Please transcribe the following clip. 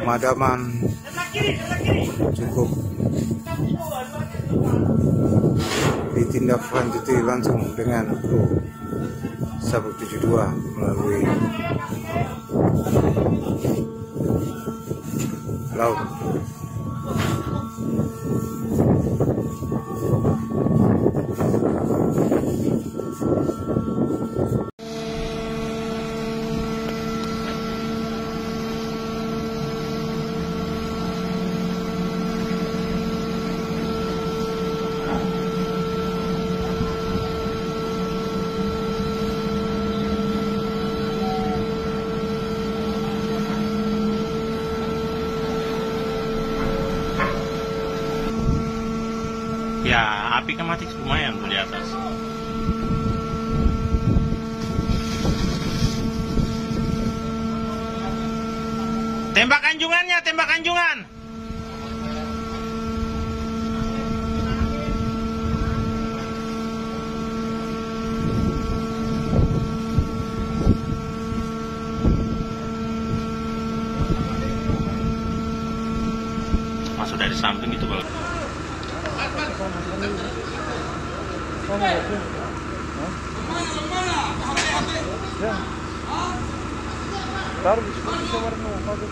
pemadaman cukup ditindaklanjuti langsung dengan kru Sabuk 72 melalui laut. Ya, api kan mati lumayan tuh di atas. Tembak anjungannya, tembak anjungan. Masuk dari samping itu kalau. Taruh di situ, bisa warna apa tuh?